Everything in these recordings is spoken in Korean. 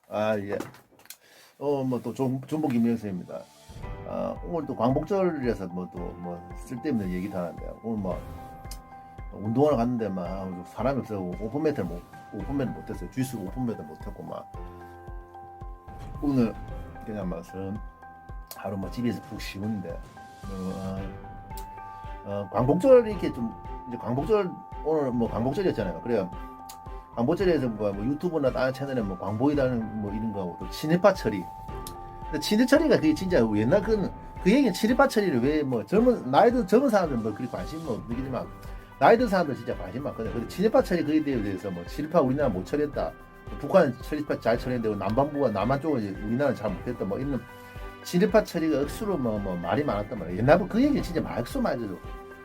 아, 예. 뭐 또 존복 김명수입니다. 오늘 또 광복절이라서 뭐 또 뭐 쓸데없는 얘기도 하는데 오늘 뭐 운동하러 갔는데 막 사람이 없어서 오픈매트 못했어요. 주짓수 오픈매트 못했고 막 오늘 그냥 막 하루 뭐 집에서 푹 쉬는데 광복절 이렇게 좀 이제 광복절 오늘 뭐 광복절이었잖아요. 그래요. 광복절에서 뭐 유튜브나 다른 채널에 뭐 광복이라는 뭐 이런 거하고 또 친일파 처리. 근데 친일 처리가 그게 진짜 옛날 그 얘기는 친일파 처리를 왜 뭐 나이도 젊은 사람들 뭐 그리 관심 뭐 느끼지만 나이 든 사람들 진짜 관심 많거든. 근데 친일파 처리 그에 대해서 뭐 친일파 우리나라 못 처리했다. 북한 친일파 잘 처리했는데 남반부가 남한 쪽은 이제 우리나라는 잘 못했다. 뭐 이런 친일파 처리가 억수로 뭐 말이 많았단 말이야. 옛날부터 그 얘기 진짜 말수 많이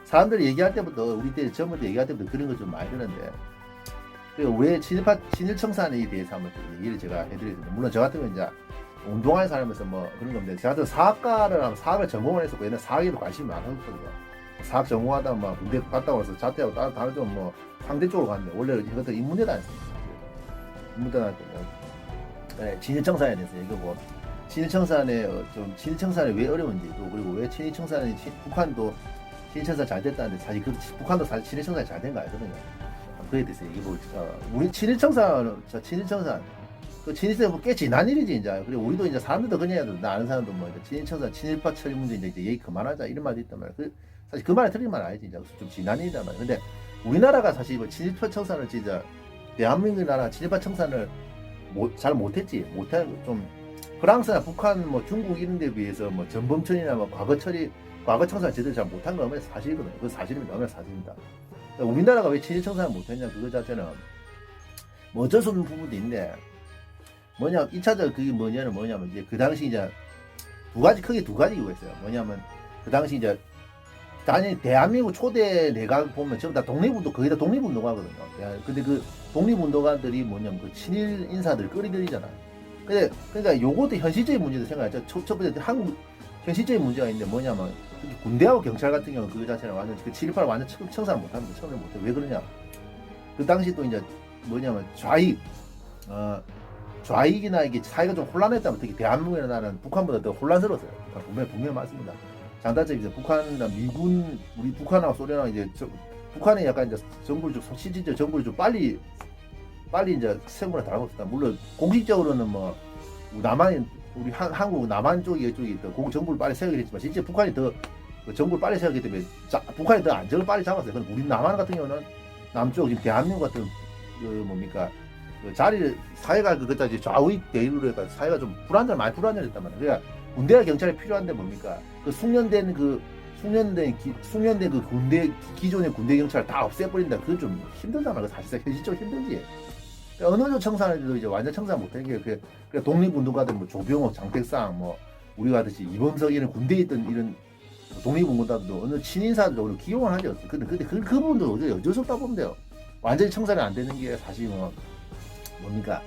사람들이 얘기할 때부터 우리 때 젊은 때 얘기할 때부터 그런 거 좀 많이 들었는데 왜 친일청산에 대해서 한번 얘기를 제가 해드리겠습니다. 물론 저 같은 경우는 이제 운동하는 사람에서 뭐 그런 건데 제가 또 사학을 전공을 했었고 옛날 사학에도 관심이 많았거든요. 사학 전공하다 막 군대 갔다 와서 자퇴하고 다른 쪽뭐 상대 쪽으로 갔는데 원래 이것도 인문대 다녔습니다. 인문대 다녔거든요. 네, 친일청산에 대해서 얘기하고 친일청산이 왜 어려운지도 그리고 왜 북한도 친일청산 잘 됐다는데 사실 북한도 사실 친일청산이 잘 된 거 알거든요. 그에 대해서 얘기해보겠습니다. 우리 친일청산 그 친일세가 꽤 지난 일이지 이제. 그리고 우리도 이제 사람들도 그냥 나 아는 사람도 뭐 친일청산 친일파 처리 문제 이제 얘기 그만하자 이런 말도 있단 말이야. 사실 그 말이 틀린 말 아니지 이제 좀 지난 일이란 말이야. 근데 우리나라가 사실 뭐 친일파 청산을 진짜 대한민국 나라 친일파 청산을 잘 못했지. 좀 프랑스나 북한 뭐 중국 이런 데 비해서 뭐 전범처리나 뭐 과거 청산 제대로 잘 못한 거 얼마나 사실이거든요. 그 사실입니다. 얼마나 사실입니다. 우리나라가 왜 친일 청산을 못했냐 그거 자체는 뭐 어쩔 수 없는 부분도 있는데 뭐냐 1차적 그게 뭐냐면 이제 그 당시 이제 크게 두 가지 이유가 있어요. 뭐냐면 그 당시 이제 당연히 대한민국 초대 내각 보면 전부 다 거의 다 독립운동가거든요. 근데 그 독립운동가들이 뭐냐면 그 친일 인사들 끌어들이잖아요. 그러니까 요것도 현실적인 문제도 생각하죠. 첫 번째 한국 현실적인 문제가 있는데 뭐냐면 군대하고 경찰 같은 경우 그 자체는 완전 그 친일파를 완전 청산을 못합니다. 처음에 못해. 왜 그러냐? 그 당시 또 이제 뭐냐면 좌익이나 이게 사회가 좀 혼란했다면 특히 대한민국이라는 북한보다 더 혼란스러웠어요. 분명히 맞습니다. 장단점이 이제 북한이나 미군 우리 북한하고 소련하고 이제 북한이 약간 이제 실질적 정부를 좀 빨리 이제 세분화 달고 있다. 물론 공식적으로는 뭐 우리 한국 남한 쪽이 정부를 빨리 세우긴 했지만 실제 북한이 더 정부를 빨리 세우기 때문에 북한이 더 안정을 빨리 잡았어요. 근데 우리 남한 같은 경우는 남쪽 지금 대한민국 같은 자리를 사회가 그것까지 좌우익 대립으로 해서 사회가 좀 많이 불안정했단 말이에요. 그러니까 군대와 경찰이 필요한데 뭡니까? 그 숙련된 그 기존의 군대 경찰을 다 없애버린다. 그건 좀 힘들단 말이에요. 사실상 현실적으로 힘들지. 어느 정도 청산해도 이제 완전 청산 못하는 게 그 독립운동가들 뭐 조병호, 장택상 뭐 우리가 하듯이 이범석 이런 군대에 있던 이런 독립운동가들도 어느 친인사들도 오늘 기용을 하죠. 근데 그분도 어쩔 수 없다 보면 돼요. 완전히 청산이 안 되는 게 사실 뭡니까?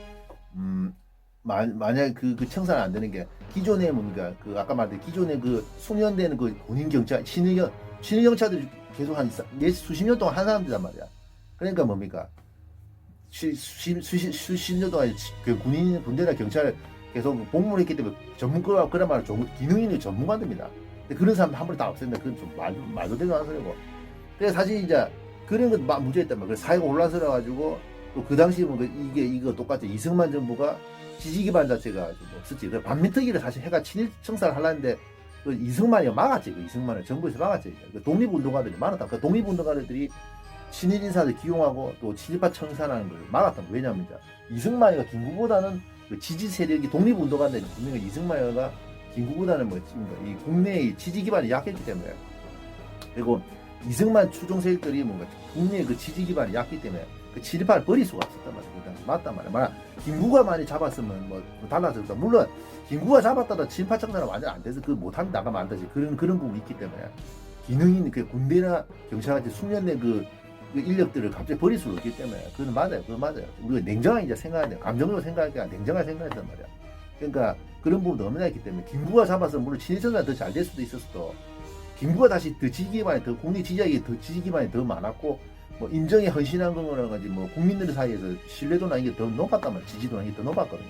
만약 그 청산이 안 되는 게 기존에 뭡니까? 그 아까 말했던 기존에 그 숙련된 그 군인 경찰 친일 경찰들이 계속 한 수십 년 동안 한 사람들단 말이야. 그러니까 뭡니까? 수십 년 동안 그 군대나 경찰 계속 복무를 했기 때문에 전문가가 그런 말을 기능인의 전문가들입니다. 근데 그런 사람 한 번에 다 없앤다. 그건 좀 말도 되지 않은 소리고. 그래서 사실 이제 그런 건 문제였단 말이야. 사회가 혼란스러워가지고 또 그 당시 뭐 이거 똑같이 이승만 정부가 지지 기반 자체가 좀 없었지. 그 반민특위를 사실 해가 친일 청산을 하려는데 그 이승만이 막았지. 그 이승만을 정부에서 막았지. 그 독립운동가들이 많았다. 그 독립운동가들이 친일 인사들 기용하고 또 친일파 청산하는 걸 막았다. 왜냐하면 이승만이가 김구보다는 그 지지 세력이 독립운동가들이 분명히 이승만이가 김구보다는 이 국내의 지지 기반이 약했기 때문에 그리고 이승만 추종 세력들이 뭔가 국내의 그 지지 기반이 약기 때문에 그 친일파를 버릴 수가 없었단 말이야. 맞단 말이야. 만약 김구가 많이 잡았으면 뭐 달라졌다. 물론 김구가 잡았다도 친일파 청산은 완전 안 돼서 그 못하면 나가면 안 되지. 그런 부분이 있기 때문에 기능인 그 군대나 경찰같이 숙련된 그 인력들을 갑자기 버릴 수가 없기 때문에 그건 맞아요. 우리가 냉정하게 이제 생각해야 돼. 감정으로 생각할 게 아니라 냉정하게 생각했단 말이야. 그러니까 그런 부분도 너무나 있기 때문에 김구가 잡았으면 물론 친일청산이 더 잘 될 수도 있었어도 김구가 다시 더 지지기반이 더 국내 지지하기 더 지지기반이 더 많았고 뭐 인정에 헌신한 거라든지 뭐 국민들 사이에서 신뢰도나 이게 더 높았단 말이야. 지지도나 이게 더 높았거든요.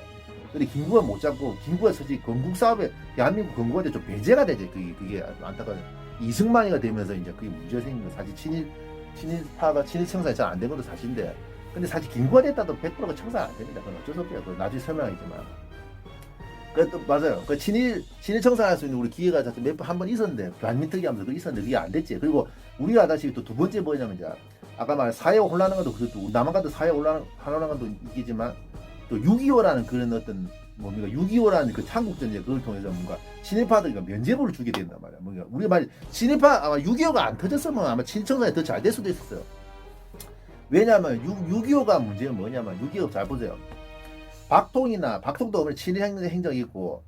근데 김구가 못 잡고 김구가 사실 건국 사업에 대한민국 건국한테 좀 배제가 되지. 그게 안타까워. 이승만이가 되면서 이제 그게 문제가 생긴 거. 사실 친일파가 친일 청산이 잘 안 된 것도 사실인데, 근데 사실 김구가 됐다도 100%가 청산 안 됩니다. 그건 어쩔 수 없어요. 그건 나중에 설명하겠지만. 또 맞아요. 친일 청산할 수 있는 우리 기회가 한 번 있었는데, 반민특위 하면서 있었는데 그게 안 됐지. 그리고 우리가 다시 또 두 번째 뭐냐면 이제 아까 말한 사회 혼란한 것도 그것도 남한과도 사회 혼란한 것도 이기지만, 또 6.25라는 그런 어떤 뭡니까 6.25라는 그 한국전쟁 그걸 통해서 뭔가 친일파들이 면죄부를 주게 된단 말이야. 뭔가 우리 말 친일파 아마 6.25가 안 터졌으면 아마 친청산이 더 잘 될 수도 있었어요. 왜냐하면 6.25가 문제가 뭐냐면 6.25 잘 보세요. 박통도 오늘 친일 행정이 있고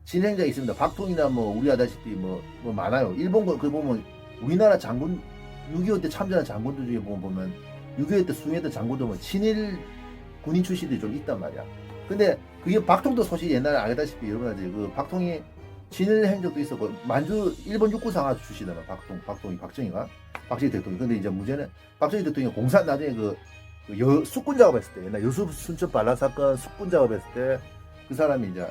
친일 행정이 있습니다. 박통이나 뭐 우리 아다시피 뭐 많아요. 일본 그 보면 우리나라 장군 6.25 때 참전한 장군들 중에 보면 6.25 때 수행했던 장군들 보면 친일 군인 출신들이 좀 있단 말이야. 근데 그게 박통도 소식 옛날에 알다시피 여러분들 그 박통이 친일 행적도 있었고 만주 일본 육군 상하 출신이잖아. 박정희 대통령이. 근데 이제 문제는 박정희 대통령이 공산 나중에 숙군 작업했을 때 옛날 여수 순천 반란 사건 숙군 작업했을 때 그 사람이 이제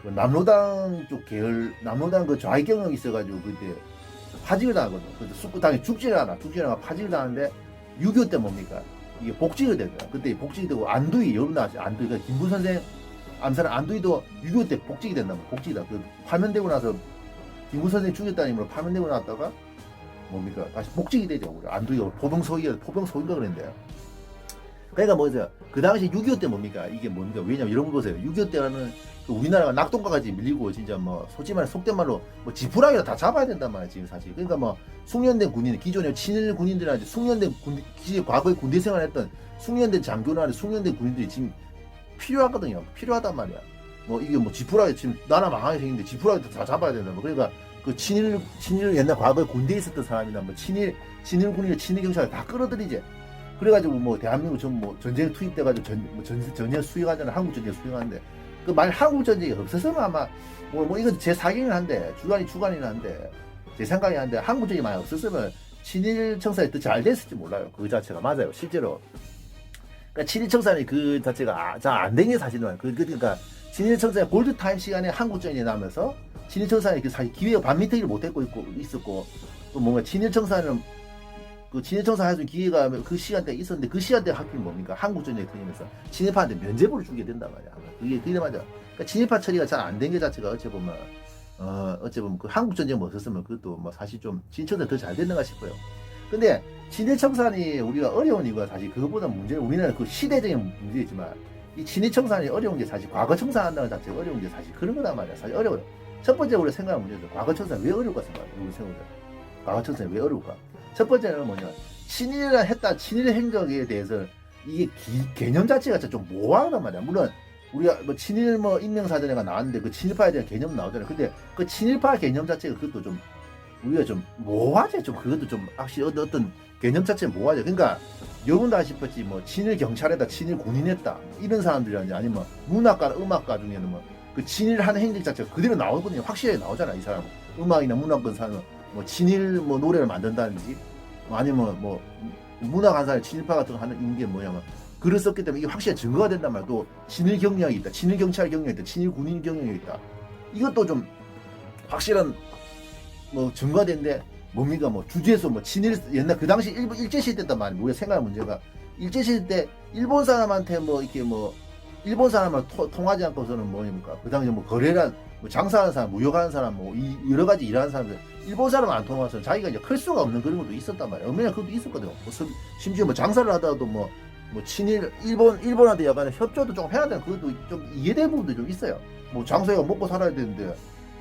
그 남로당 쪽 계열 남로당 그 좌익 경험이 있어가지고 그때 파직을 당하거든. 그래서 숙군 당연히 죽지를 않아 파직을 당하는데 6.25 때 뭡니까? 이게 복직이 되더라. 그때 복직이 되고 안두희 여러분 아시죠? 안두희 그 김구 선생 암살한 안두희도 6.25 때 복직이 된다. 복직이다. 그 파면되고 나서 김구 선생 죽였다는 이유로 파면되고 나왔다가 뭡니까? 다시 복직이 되죠. 우리 안두희가 포병소위가 그랬는데. 그러니까 뭐죠? 그 당시 6.25 때 뭡니까? 이게 뭡니까? 왜냐면 여러분 보세요. 6.25 때는 그 우리나라가 낙동강까지 밀리고 진짜 뭐 솔직히 말해 속된 말로 뭐 지푸라기를 다 잡아야 된단 말이야 지금 사실. 그러니까 뭐 숙련된 군인, 기존의 친일 군인들한테 숙련된 과거에 군대 생활했던 숙련된 장교나 숙련된 군인들이 지금 필요하거든요. 필요하단 말이야. 뭐 이게 뭐 지푸라기 지금 나라 망하게 생긴데 지푸라기 다 잡아야 된다. 뭐 그러니까 그 친일 옛날 과거에 군대에 있었던 사람이나 뭐 친일 군인, 친일 경찰을 다 끌어들이지. 그래가지고 뭐 대한민국 전쟁에 투입돼가지고 전쟁 수행하잖아. 한국 전쟁 수행하는데 그 말 한국 전쟁이 없었으면 아마 뭐 이건 제 사견이긴 한데 주관이긴 한데 제 생각이 한데 한국 전쟁이 많이 없었으면 친일 청산이 더 잘 됐을지 몰라요. 그 자체가 맞아요. 실제로. 그러니까 친일 청산이 그 자체가 잘 안 된 게 사실은 그러니까 친일 청산의 골드 타임 시간에 한국 전쟁이 나면서 친일 청산이 사실 기회가 반민특위를 못했고 있었고 또 뭔가 친일 청산은 그 친일 청산 할 수 있는 기회가 그 시간대에 있었는데 그 시간대에 하필 뭡니까? 한국 전쟁이 터지면서 친일파한테 면죄부를 주게 된단 말이야. 그게 맞아. 그러니까 친일파 처리가 잘 안 된 게 자체가 어찌 보면 그 한국 전쟁 없었으면 그것도 뭐 사실 좀 친일 청산 더 잘 됐는가 싶어요. 근데 친일 청산이 우리가 어려운 이유가 사실 그것보다 문제는 우리나라 그 시대적인 문제이지만 이 친일 청산이 어려운 게 사실 과거 청산한다는 자체가 어려운 게 사실 그런 거단 말이야. 사실 어려워요. 첫 번째 우리가 생각하는 문제죠. 과거 청산 왜 어려울까 생각해요. 우리 생각해요. 과거 청산이 왜 어려울까? 첫 번째는 뭐냐, 친일이라 했다 친일 행적에 대해서 이게 개념 자체가 좀 모호하단 말이야. 물론 우리가 뭐 친일 인명사전에가 나왔는데 그 친일파에 대한 개념 나오잖아요. 근데 그 친일파 개념 자체가 그것도 좀 우리가 좀 모호하지. 좀 그것도 좀 확실히 어떤 개념 자체가 모호하죠. 그러니까 여러분도 아시겠지 뭐 친일 경찰에다 친일 군인했다 이런 사람들이라든지 아니면 문학가 음악가 중에는 뭐 그 친일하는 행적 자체가 그대로 나오거든요. 확실하게 나오잖아. 이 사람은 음악이나 문학권 사람은 뭐 친일 노래를 만든다든지 아니면 뭐 문학 한 사람 친일파 같은 거 하는 게 뭐냐면 글을 썼기 때문에 이게 확실히 증거가 된단 말이야. 또 친일 경력이 있다, 친일 경찰 경력이 있다, 친일 군인 경력이 있다. 이것도 좀 확실한 뭐 증거가 되는데 뭡니까 뭐 주제소 뭐 친일 옛날 그 당시 일제시대 때단 말이야. 우리가 생각할 문제가 일제시대 때 일본 사람한테 뭐 이렇게 뭐 일본 사람을 통하지 않고서는 뭐입니까? 그 당시 뭐 거래란 뭐 장사하는 사람, 무역하는 사람, 뭐 여러 가지 일하는 사람들 일본 사람 안 통해서 자기가 이제 클 수가 없는 그런 것도 있었단 말이야. 얼마나 그것도 있었거든요. 심지어 뭐 장사를 하다가도 뭐 친일 일본한테 약간 협조도 좀 해야 되는 그것도 좀 이해되는 부분도 좀 있어요. 뭐 장사가 먹고 살아야 되는데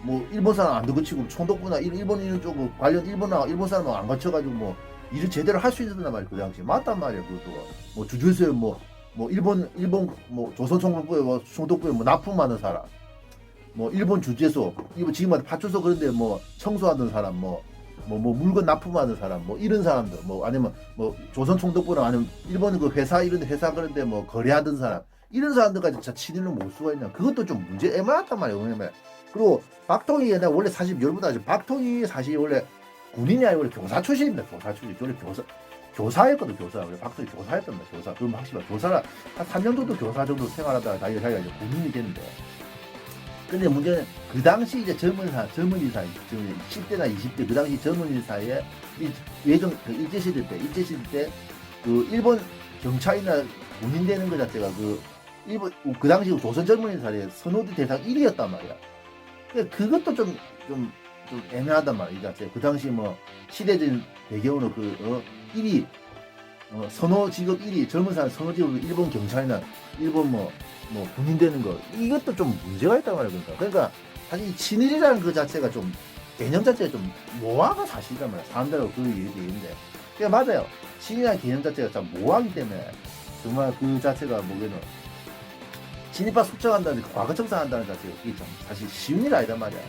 뭐 일본 사람 안 거치고 총독부나 일본인 쪽 관련 일본 사람 안 거쳐가지고 뭐 일을 제대로 할 수 있었단 말이야. 그 당시 맞단 말이야. 그것도 뭐 주주소에 뭐 일본 뭐 조선 총독부에 뭐 총독부에 뭐 납품하는 사람. 뭐 일본 주재소, 지금 파출소 그런데 뭐 청소하는 사람, 뭐 물건 납품하는 사람, 뭐 이런 사람들, 뭐 아니면 뭐 조선 총독부나 아니면 일본 그 회사 이런 회사 그런데 뭐 거래하던 사람, 이런 사람들까지 진짜 친일로 몰 수가 있냐? 그것도 좀 문제 애매하단 말이에요. 왜냐면 그리고 박통희 옛날 원래 사실 여러분 아시죠? 박통희 사실 원래 군인이 아니고 원래 교사 출신입니다. 교사 출신. 원래 교사였거든, 교사. 박사님 교사였단 말이야, 교사. 그럼 확실히 교사라 한 3년 정도 교사 정도 생활하다가 자기가 이제 군인이 됐는데. 근데 문제는 그 당시 이제 젊은이 사이, 10대나 20대 그 당시 젊은이 사이에 외정 그 일제시대 때 그 일본 경찰이나 군인 되는 것 자체가 그 일본 그 당시 조선 젊은이 사이에 선호도 대상 1위였단 말이야. 그것도 좀 애매하단 말이야, 이 자체. 그 당시 뭐 시대적인 배경으로 그 1위 선호 직업 1위 젊은 사람 선호 직업 일본 경찰이나 일본 뭐 군인 되는 거 이것도 좀 문제가 있단 말이야. 그러니까 사실 이 친일이라는 그 자체가 좀 개념 자체가 좀 모호한 사실이란 말이야. 사람들하고 그 얘기인데 그러니까 맞아요. 친일이라는 개념 자체가 참 모호하기 때문에 정말 그 자체가 뭐게는 진입파 숙청한다는 과거 청산한다는 자체가 그게 참 사실 쉬운 일 아니단 말이야.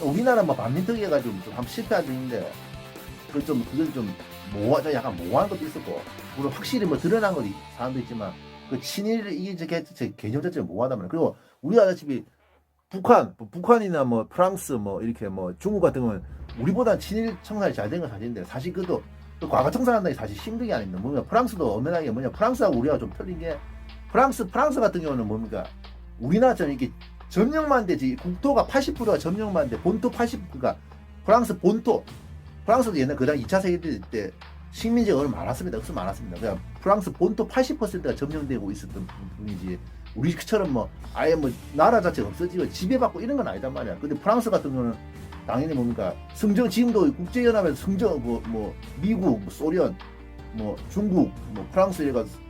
우리나라 뭐 반민특위 해가지고 좀 한번 실패한 적인데 그건 좀 약간 모호한 것도 있었고 물론 확실히 뭐 드러난 건 사람도 있지만 그 친일 이게 제 개념 자체가 모호하단 말이야. 그리고 우리가 아다시피 북한이나 뭐 프랑스 뭐 이렇게 뭐 중국 같은 경우는 우리보다 친일 청산이 잘 된 건 사실인데 사실 그것도 그 과거 청산한다는 게 사실 힘든 게 아닙니다. 뭐냐 프랑스도 엄연하게 프랑스하고 우리가 좀 틀린 게 프랑스 같은 경우는 뭡니까 우리나라처럼 이렇게 점령만 되지 국토가 80%가 점령만 돼 본토 80%가 프랑스 본토 프랑스도 옛날 그당 2차 세계대전 때 식민지가 얼마나 많았습니다. 그래서 많았습니다. 그냥 프랑스 본토 80%가 점령되고 있었던 분이지 우리처럼 뭐 아예 뭐 나라 자체가 없어지고 지배받고 이런 건 아니단 말이야. 근데 프랑스 같은 경우는 당연히 뭡니까 승정 지금도 국제연합에서 승정 뭐 미국 뭐 소련 뭐 중국 뭐 프랑스 이래가지고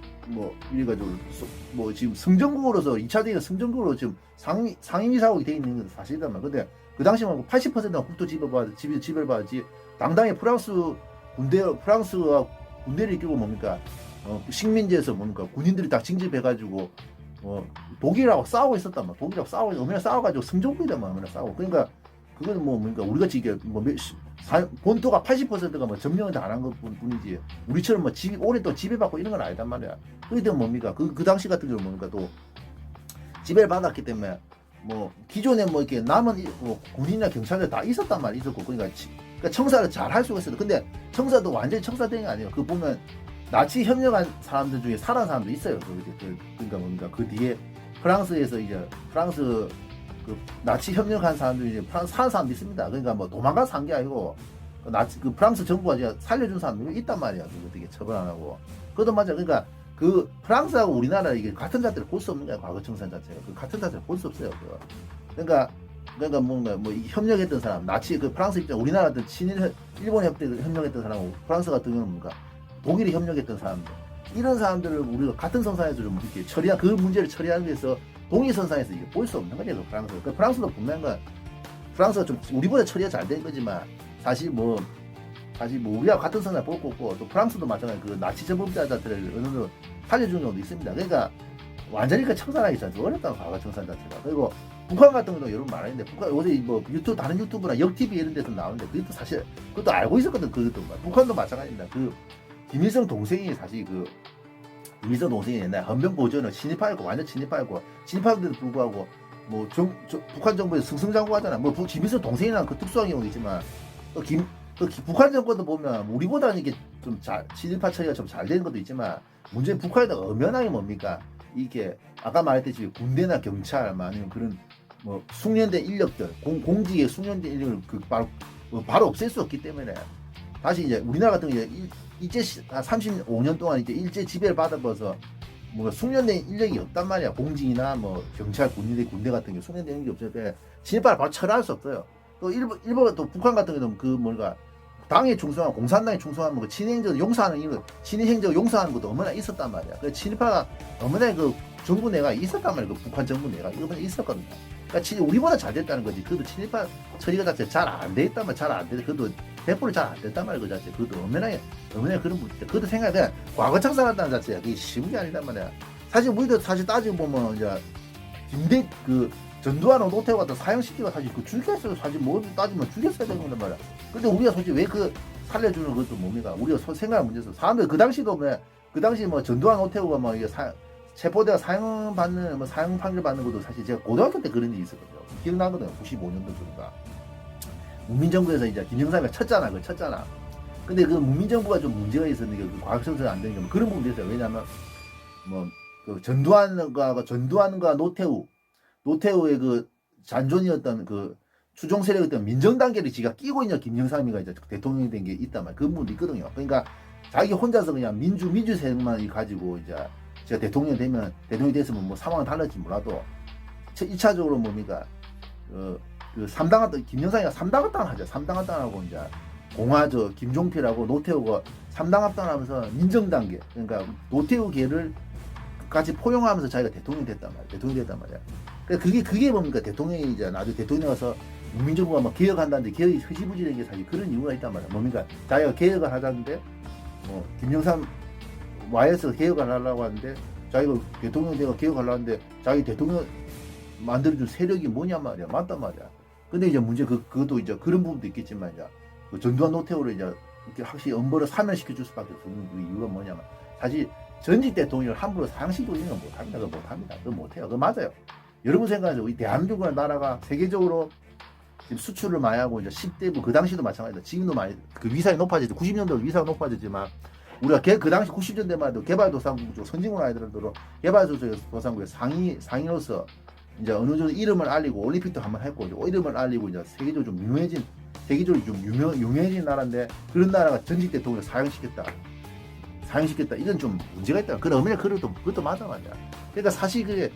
뭐 지금 승전국으로서 2차 대전 승전국으로 지금 상임이사국이 돼 있는 건 사실이란 말이야. 근데 그 당시만 80%가 국토 지배를 받았지 당당히 프랑스와 군대를 이끌고 뭡니까 식민지에서 뭡니까 군인들이 다 징집해가지고 독일하고 싸우고 있었단 말이야. 독일하고 얼마나 싸워가지고 승전국이란 말이야. 얼마나 싸우고 그러니까 그거는 뭡니까 우리같이 이게 본토가 80%가 뭐 점령을 다 안 한 것 뿐이지 우리처럼 뭐 오랫동안 지배받고 이런 건 아니단 말이야. 그렇기 때문에 뭡니까 그 당시 같은 경우는 뭡니까 또 지배를 받았기 때문에 뭐 기존에 뭐 이렇게 남은 군인이나 경찰들 다 있었단 말이야. 있었고 그러니까 청사를 잘 할 수가 있어요. 근데 청사도 완전히 청사된 게 아니에요. 그 보면 나치 협력한 사람들 중에 살아난 사람도 있어요. 그러니까 뭡니까 그 뒤에 프랑스에서 이제 프랑스 그 나치 협력한 사람들이 이제 프랑스 사는 사람도 있습니다. 그러니까 뭐 도망가서 산 게 아니고 그 프랑스 정부가 이제 살려준 사람들이 있단 말이야. 그거 되게 처벌 안 하고. 그것도 맞아. 그러니까 그 프랑스하고 우리나라 이게 같은 자체를 볼 수 없는 거야. 과거 청산 자체가 그 같은 자체를 볼 수 없어요. 그거. 그러니까 뭔가 뭐 협력했던 사람 나치 그 프랑스 입장 우리나라 같은 친일 일본 협력했던 사람하고 프랑스 같은 경우는 뭔가 독일이 협력했던 사람들 이런 사람들을 우리가 같은 선상에서 좀 이렇게 그 문제를 처리하기 위해서 동일선상에서 이게 볼 수 없는 거죠. 그 프랑스. 그 프랑스도 분명한 건 프랑스가 좀 우리보다 처리가 잘 된 거지만 사실 뭐 우리가 같은 선상에 볼 거 없고 또 프랑스도 마찬가지 그 나치 전범자들을 어느 정도 살려주는 경우도 있습니다. 그러니까 완전히 그 청산하기 전 어렵다고 과거 청산 자체가. 그리고 북한 같은 경우도 여러분 많았는데 북한 요새 뭐 다른 유튜브나 역TV 이런 데서 나오는데 그것도 사실 그것도 알고 있었거든. 그것도 북한도 마찬가지입니다. 그 김일성 동생이 사실 김일성 동생이 옛날 헌병보전을 친일파였고 완전 친일파인데도 불구하고 뭐 북한 정부에 승승장구하잖아. 뭐 김일성 동생이랑 그 특수한 경우도 있지만 북한 정권도 보면 우리보다 이게 좀 친일파 처리가 좀 잘 되는 것도 있지만 문제는 북한에다 엄연하게 뭡니까 이게 아까 말했듯이 군대나 경찰 아니면 그런 뭐 숙련된 인력들 공직에 숙련된 인력을 바로 없앨 수 없기 때문에 다시 이제 우리나라 같은 경우에 일제 35년 동안 이제 일제 지배를 받아봐서 뭔가 숙련된 인력이 없단 말이야. 공직이나 뭐 경찰 군대 같은 경우 숙련된 인력이 없으니까 진입발을 바로 철회할 수 없어요. 또 일본 또 북한 같은 경우는 그 뭔가 당에 충성하고 공산당에 충성하면 그 친행적으로 용서하는 이거 친행적으로 용서하는 것도 얼마나 있었단 말이야. 그 친일파가 얼마나 그 정부 내가 있었단 말이야. 그 북한 정부 내가 이번에 있었거든요. 그러니까 우리보다 잘 됐다는 거지. 그것도 친일파 처리가 자체 잘 안 돼 있단 말이야. 잘 안 돼. 그것도 100% 잘 안 됐단 말이야. 그 자체. 그것도 얼마나 그런 문제. 그것도 생각해. 과거 청산한다는 자체야. 그게 쉬운 게 아니단 말이야. 사실 우리도 사실 따지고 보면 이제 전두환 노태우 같은 사형시키고 사실 그 죽였어요. 사실 뭐 따지면 죽였어야 되는 거란 말이야. 근데 우리가 솔직히 왜 그 살려주는 것도 뭡니까? 우리가 생각할 문제에서 사람들 그 당시도 그 당시 뭐 전두환 노태우가 뭐 이게 체포되어 사형 판결 받는 것도 사실 제가 고등학교 때 그런 일이 있었거든요. 기억나거든요. 95년도 정도가. 문민정부에서 이제 김영삼이가 쳤잖아. 근데 그 문민정부가 좀 문제가 있었는데 그 과학청사가 안 되는 게 그런 부분이 있어요. 왜냐하면 뭐 그 전두환과 노태우의 그 잔존이었던 그 추종 세력이었던 민정단계를 지가 끼고 있냐 김영삼이가 이제 대통령이 된 게 있단 말이에요. 그 부분도 있거든요. 그러니까 자기 혼자서 그냥 민주 세력만 가지고 이제 제가 대통령이 됐으면 뭐 상황은 달랐지 몰라도 1차적으로 뭡니까 그 3당한 김영삼이가 3당 합당을 하죠. 3당 합당하고 이제 공화저 김종필하고 노태우가 3당 합당하면서 민정단계 그러니까 노태우계를 같이 포용하면서 자기가 대통령이 됐단 말이야. 그러니까 그게 뭡니까 대통령이 이제 나중에 대통령 와서 문민정부가 뭐 개혁한다는데 개혁이 흐지부지된 게 사실 그런 이유가 있단 말이야. 뭡니까 자기가 개혁을 하자는데 김영삼 YS가 개혁을 하려고 하는데 자기가 대통령 되고 개혁하려고 하는데 자기 대통령 만들어준 세력이 뭐냐 말이야. 맞단 말이야. 근데 이제 문제 그것도 이제 그런 부분도 있겠지만 이제 그 전두환 노태우를 이제 이렇게 확실히 엄벌을 사면시켜 줄 수밖에 없는 그 이유가 뭐냐면 사실 전직 대통령을 함부로 상식으로 이런 건 못합니다. 그거 못합니다. 그거 못해요. 그거 맞아요. 여러분 생각하세요. 우리 대한민국이라는 나라가 세계적으로 지금 수출을 많이 하고 이제 10대 그 당시도 마찬가지다. 지금도 많이 그 위상이 높아지죠. 90년대 위상이 높아졌지만 우리가 그 당시 90년대만 해도 개발도상국 쪽 선진국 아이들도 개발도상국의 상위로서 이제 어느 정도 이름을 알리고 올림픽도 한번 했고 이름을 알리고 이제 세계적으로 좀 유명해진 나라인데 그런 나라가 전직 대통령을 사형시켰다. 이건 좀 문제가 있다. 그러면 그것도 맞아. 그러니까 사실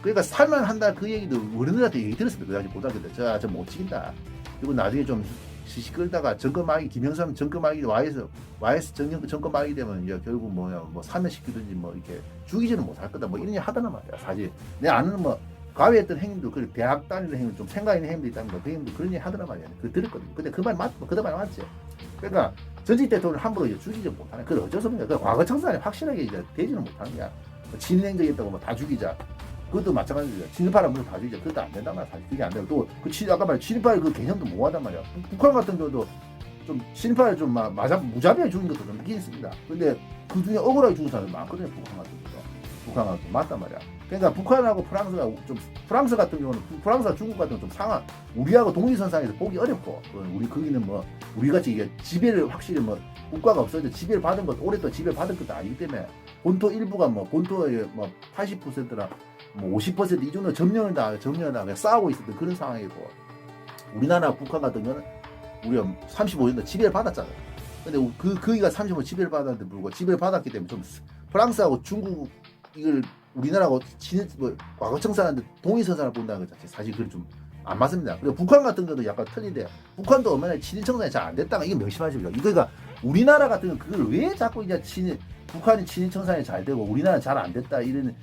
그러니까 살만 한다 그 얘기도 어른들한테 얘기 들었습니다. 그 당시 고등학교 때 저 못 지킨다. 그리고 나중에 좀 시시 끌다가 정권마기 김영삼 정권마기 YS 정권마기 되면 이제 결국 뭐 사면시키든지 뭐 이렇게 죽이지는 못할 거다. 뭐 이런 얘기 하더란 말이야. 사실 내 아는 뭐 과외했던 행님도 그 대학 다니는 행님 좀 생각 있는 행님도 있다는 거 그 행님도 그런 얘기 하더란 말이야. 그 들었거든요. 근데 그 말 맞지. 그러니까 전직 대통령을 함부로 이제 죽이지 못하네. 그걸 어쩔 수 없는 거야. 그 과거 청산이 확실하게 이제 되지는 못하는 거야. 친행적이었다고 뭐 다 죽이자. 그것도 마찬가지죠. 친일파란 무슨 다 죽이자. 그것도 안 된단 말이야. 사실 그게 안 되고 또 아까 말한 친일파의 그 개념도 모호하단 말이야. 북한 같은 경우도 좀 친일파를 좀 무자비하게 죽인 것도 좀 있긴 있습니다. 근데 그 중에 억울하게 죽은 사람이 많거든요. 북한 같은 경우 맞단 말이야. 그러니까 북한하고 프랑스 같은 경우는 프랑스와 중국 같은 경우는 좀 상한 우리하고 동일선상에서 보기 어렵고 우리 거기는 뭐 우리 같이 이게 지배를 확실히 뭐 국가가 없어져 지배를 받은 것 오랫동안 지배를 받은 것도 아니기 때문에 본토 일부가 뭐 본토의 뭐 80%나 뭐 50%이 정도 점령을 그냥 싸우고 있었던 그런 상황이고 우리나라 북한 같은 경우는 우리가 35년도 지배를 받았잖아요. 근데 거기가 35년 지배를 받았는데 불구하고 지배를 받았기 때문에 좀 프랑스하고 중국 이걸 우리나라하고 과거 청산하는데 동일선상을 본다는 것 자체 사실 그건 좀 안 맞습니다. 그리고 북한 같은 경우도 약간 틀린데 북한도 얼마나 친일 청산이 잘 안 됐다가 이게 명심하십시오. 이거가 우리나라 같은 경우 그걸 왜 자꾸 이제 북한이 친일 청산이 잘 되고 우리나라는 잘 안 됐다 이런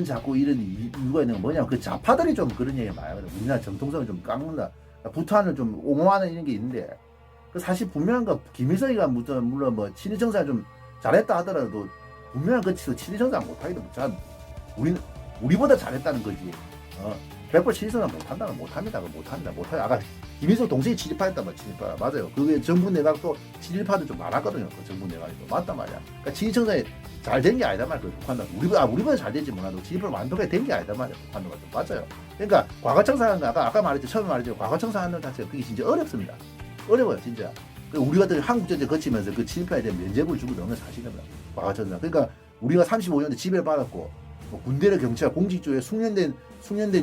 자꾸 이런 이유가 있는 건 뭐냐면 그 좌파들이 좀 그런 얘기 많이 하거든요. 우리나라 정통성을 좀 깎는다. 부탄을 좀 옹호하는 이런 게 있는데 사실 분명한 거 김일성이가 물론 뭐 친일 청산을 좀 잘했다 하더라도 분명한 그 친일 청산 못하기도 잘 우리보다 잘했다는 거지. 100% 친일 청산 못합니다. 아까 김일성 동생이 친일파였단 말이야. 친일파 맞아요. 그게 정부 내각도 친일파도 좀 많았거든요. 그 정부 내각도 맞단 말이야. 그러니까 친일 청산이 잘 된 게 아니다 말이야. 북한도 우리보다 잘 되지 몰라도 친일파 완벽하게 된 게 아니다 말이야. 북한도 맞아요. 그러니까 과거 청산하는 거 아까 말했죠. 처음에 말했죠. 과거 청산하는 것 자체가 그게 진짜 어렵습니다. 어려워요 진짜. 우리 같은 한국전쟁 거치면서 그 친일파에 대한 면죄부를 주고 넘는 사실입니다. 과거 청산. 그러니까 우리가 35년대 지배를 받았고 뭐 군대나 경찰 공직조에 숙련된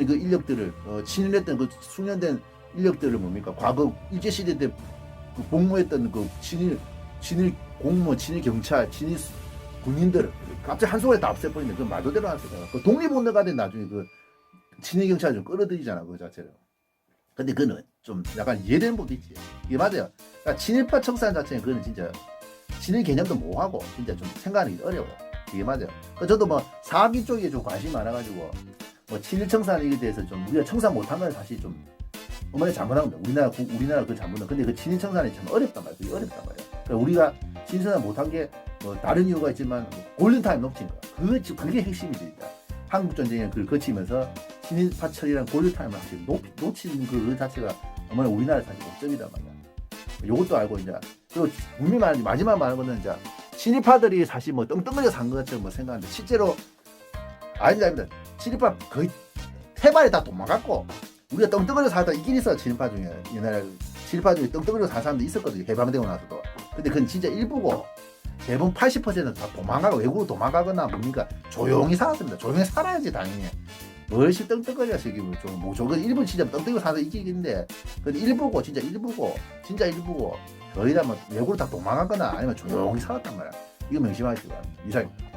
그 인력들을 친일했던 그 숙련된 인력들을 뭡니까 과거 일제시대 때 그 복무했던 그 친일 공무원 친일 경찰 친일 군인들 갑자기 한순간에 다 없애버리네. 그 말도대로 안 쓰잖아. 그 독립운동가 된 나중에 그 친일 경찰 좀 끌어들이잖아 그 자체를. 근데 그는 좀 약간 이해되는 부분도 있지. 이게 맞아요. 그러니까 친일파 청산 자체는 그거는 진짜 친일 개념도 모호하고 진짜 좀 생각하기 어려워요. 이게 맞아요. 저도 뭐 사기 쪽에 좀 관심이 많아가지고 뭐 친일 청산에 대해서 좀 우리가 청산 못한 건 사실 좀 어머니 잘못한 겁니다. 우리나라 그 잘못한. 근데 그 친일 청산이 참 어렵단 말이에요. 그게 어렵단 말이에요. 그러니까 우리가 친일 청산 못한 게 뭐 다른 이유가 있지만 골든타임 놓친 거. 그게 핵심이죠. 일단. 한국 전쟁에 그걸 거치면서 친일파 처리랑 골든타임을 사실 놓친 그 자체가 어머니 우리나라 사실 목적이단 말이야. 요것도 알고 이제 그리고 분명히 말하지 마지막 말하는 거는 이제 친일파들이 사실 뭐 떵떵거려 산 것처럼 뭐 생각하는데 실제로 아닙니다. 친일파 거의 태반이 다 도망갔고 우리가 떵떵거려 살다 있긴 있어. 친일파 중에 옛날에 실파 중에 떵떵이로 사는 사람도 있었거든요. 해방되고 나서도. 근데 그건 진짜 일부고 대부분 80%는 다 도망가고 외국으로 도망가거나 뭡니까 조용히 살았습니다. 조용히 살아야지 당연히. 뭘시 떵떵거려서 이게 좀 모조건 일부 진짜 떵떵이로 사서 이기긴데 그건 일부고 진짜 일부고 거의 다 뭐 외국으로 다 도망가거나 아니면 조용히 살았단 말이야. 이거 명심하시기 바랍니다. 이상입니다.